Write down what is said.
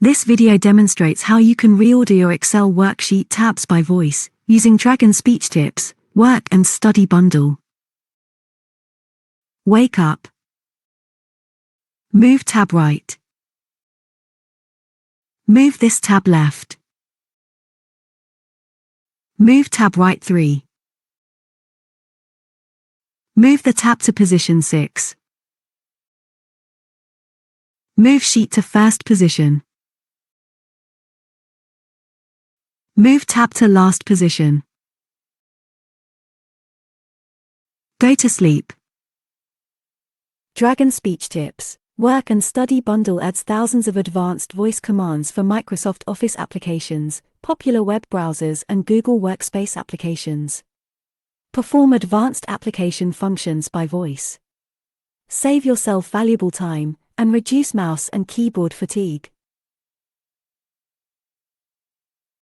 This video demonstrates how you can reorder your Excel Worksheet Tabs by voice, using DragonSpeechTips Work and Study Bundle. Wake up. Move tab right. Move this tab left. Move tab right 3. Move the tab to position 6. Move sheet to first position. Move tab to last position. Go to sleep. DragonSpeechTips Work and Study Bundle adds thousands of advanced voice commands for Microsoft Office applications, popular web browsers and Google Workspace applications. Perform advanced application functions by voice. Save yourself valuable time and reduce mouse and keyboard fatigue.